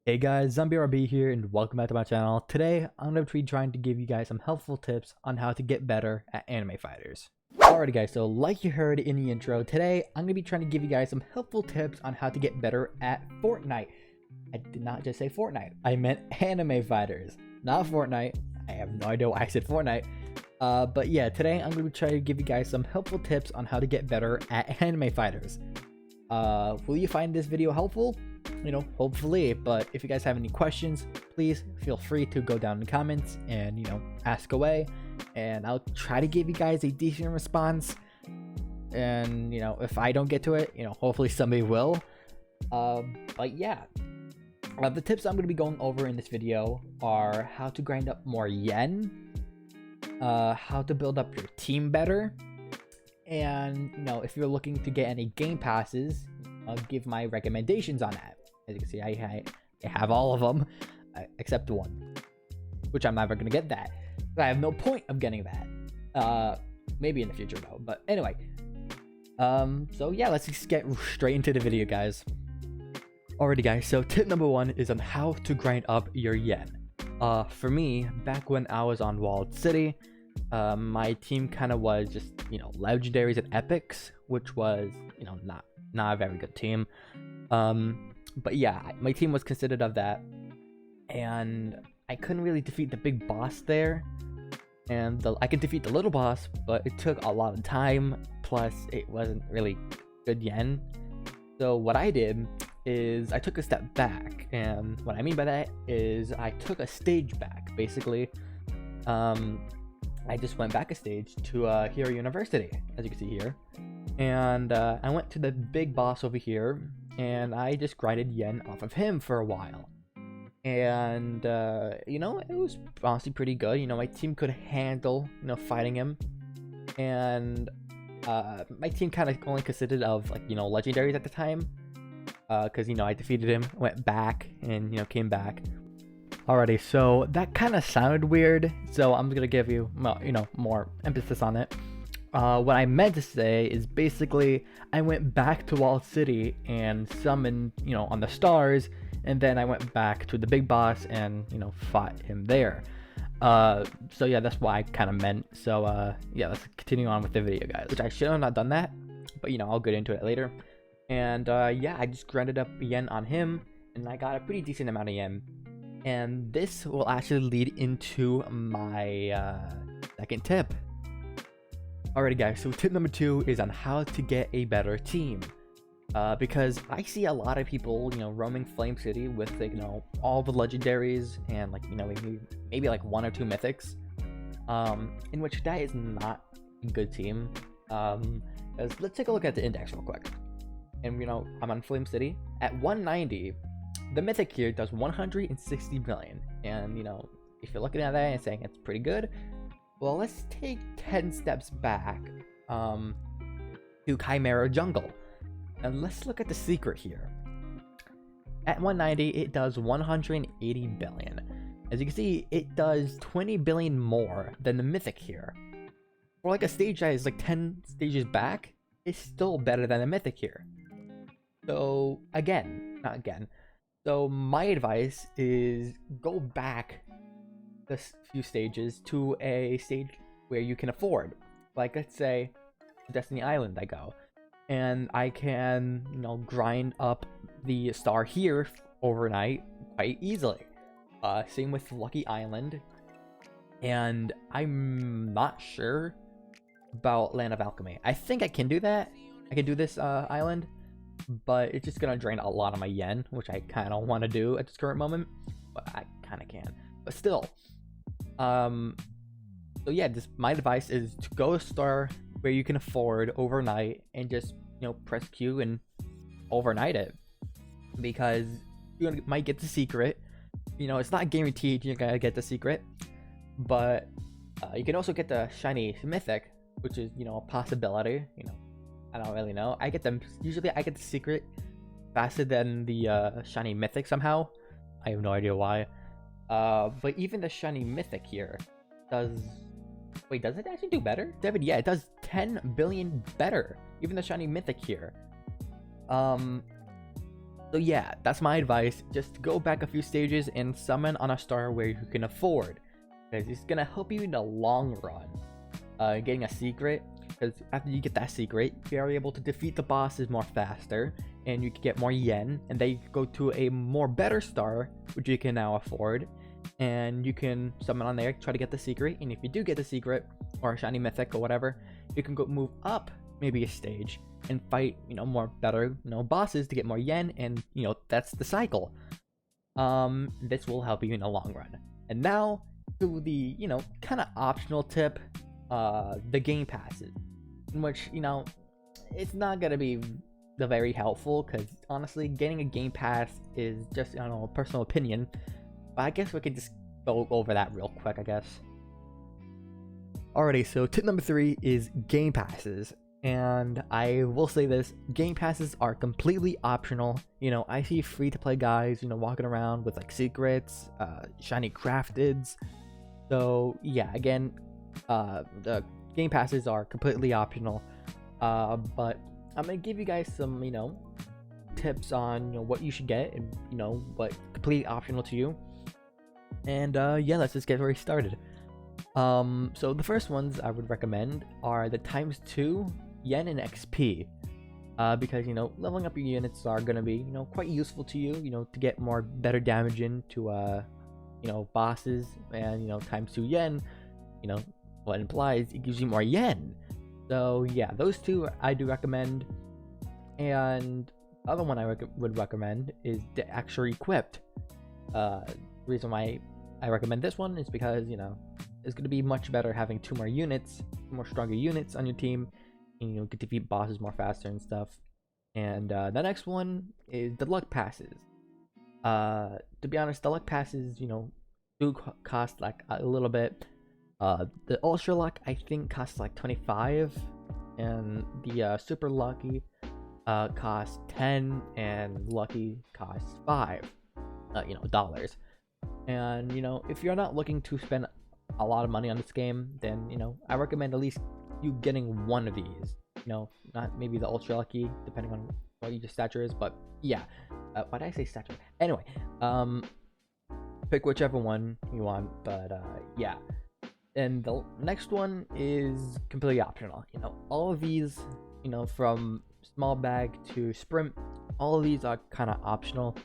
Hey guys, ZombieRB here and welcome back to my channel. Today, I'm going to be trying to give you guys some helpful tips on how to get better at anime fighters. Alrighty guys, so like you heard in the intro, today I'm going to be trying to give you guys some helpful tips on how to get better at Fortnite. I did not just say Fortnite, I meant anime fighters, not Fortnite. I have no idea why I said Fortnite. But yeah, today I'm going to be trying to give you guys some helpful tips on how to get better at anime fighters. Will you find this video helpful? Hopefully. But if you guys have any questions, please feel free to go down in the comments and ask away, and I'll try to give you guys a decent response. And if I don't get to it, hopefully somebody will. But yeah, the tips I'm going to be going over in this video are how to grind up more yen, how to build up your team better, and if you're looking to get any game passes, I'll give my recommendations on that. As you can see, I have all of them except one, which I'm never gonna get that. I have no point of getting that. Maybe in the future though. But anyway, so yeah, let's just get straight into the video, guys. Alrighty guys, so tip number 1 is on how to grind up your yen. For me, back when I was on Walled City, my team kind of was just legendaries and epics, which was not a very good team. But yeah, my team was considered of that, and I couldn't really defeat the big boss there, and I could defeat the little boss, but it took a lot of time, plus it wasn't really good yen. So what I did is I took a step back, and what I mean by that is I took a stage back. Basically, I just went back a stage to Hero University, as you can see here, and I went to the big boss over here, and I just grinded yen off of him for a while. And it was honestly pretty good. My team could handle fighting him, and my team kind of only consisted of legendaries at the time, because I defeated him, went back, and came back. Alrighty, so that kind of sounded weird, so I'm gonna give you more emphasis on it. What I meant to say is basically I went back to Walled City and summoned on the stars, and then I went back to the big boss and fought him there. So yeah, that's what I kind of meant. So yeah, let's continue on with the video, guys, which I should have not done that, but I'll get into it later. And yeah, I just grinded up yen on him, and I got a pretty decent amount of yen. And this will actually lead into my second tip. Alrighty guys, so tip number 2 is on how to get a better team. Because I see a lot of people, roaming Flame City with all the legendaries and maybe like 1 or 2 mythics. In which that is not a good team. Let's take a look at the index real quick. And I'm on Flame City at 190. The mythic here does 160 million, and if you're looking at that and saying it's pretty good, well, let's take 10 steps back to Chimera Jungle, and let's look at the secret here. At 190, it does 180 billion. As you can see, it does 20 billion more than the mythic here. For like a stage that is like 10 stages back, it's still better than the mythic here. So So my advice is go back a few stages to a stage where you can afford. Like, let's say Destiny Island I go, and I can grind up the star here overnight quite easily. Same with Lucky Island, and I'm not sure about Land of Alchemy. I think I can do that. I can do this island, but it's just gonna drain a lot of my yen, which I kind of want to do at this current moment, but I kind of can. But still, so yeah, my advice is to go a star where you can afford overnight, and just press Q and overnight it, because you might get the secret. It's not guaranteed you're gonna get the secret, but you can also get the shiny mythic, which is a possibility. I don't really know. Usually I get the secret faster than the shiny mythic somehow. I have no idea why. But even the shiny mythic here does... Wait, does it actually do better? David, yeah, it does 10 billion better. Even the shiny mythic here. So yeah, that's my advice. Just go back a few stages and summon on a star where you can afford, because it's gonna help you in the long run. Getting a secret, because after you get that secret, you're able to defeat the bosses more faster, and you can get more yen, and then you can go to a more better star, which you can now afford, and you can summon on there, try to get the secret, and if you do get the secret, or a shiny mythic or whatever, you can go move up maybe a stage and fight, more better, bosses to get more yen, and, that's the cycle. This will help you in the long run. And now, to the, kind of optional tip, the game passes, in which, it's not gonna be the very helpful, because honestly, getting a game pass is just, a personal opinion. But I guess we could just go over that real quick, I guess. Alrighty, so tip number 3 is game passes. And I will say this, game passes are completely optional. I see free-to-play guys, walking around with like secrets, shiny crafteds. So yeah, again, the game passes are completely optional. But I'm gonna give you guys some, tips on what you should get, and what completely optional to you. And yeah, let's just get very started. So the first ones I would recommend are the ×2 yen and XP, because leveling up your units are gonna be quite useful to you, to get better damage into bosses, and ×2 yen, what it implies, it gives you more yen. So yeah, those two I do recommend. And the other one I would recommend is the Extra Equipped. Reason why I recommend this one is because it's going to be much better having 2 more units, more stronger units on your team, and get to defeat bosses more faster and stuff. And the next one is the luck passes. To be honest, the luck passes do cost like a little bit. The ultra luck I think costs like 25, and the super lucky costs 10, and lucky costs 5 dollars. And if you're not looking to spend a lot of money on this game, then I recommend at least you getting one of these. Not maybe the ultra lucky, depending on what your stature is, but yeah. Why did I say stature? Anyway, pick whichever one you want, but yeah. And the next one is completely optional. All of these, from small bag to sprint, all of these are kind of optional.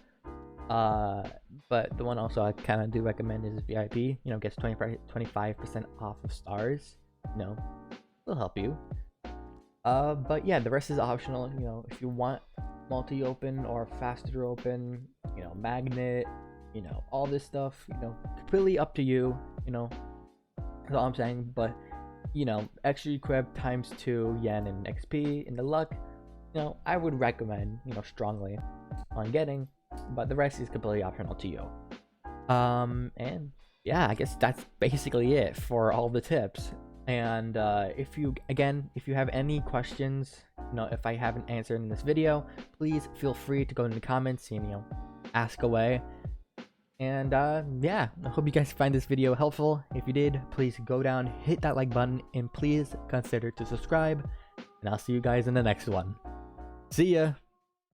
But the one also I kind of do recommend is VIP. Gets 25% off of stars. It'll help you. But yeah, the rest is optional. If you want multi-open or faster open, magnet, all this stuff, completely up to you. That's all I'm saying. But extra equip ×2 yen and XP in the luck, I would recommend strongly on getting. But the rest is completely optional to you. And yeah, I guess that's basically it for all the tips. And if you have any questions, if I haven't answered in this video, please feel free to go in the comments and ask away. And yeah, I hope you guys find this video helpful. If you did, please go down, hit that like button, and please consider to subscribe. And I'll see you guys in the next one. See ya!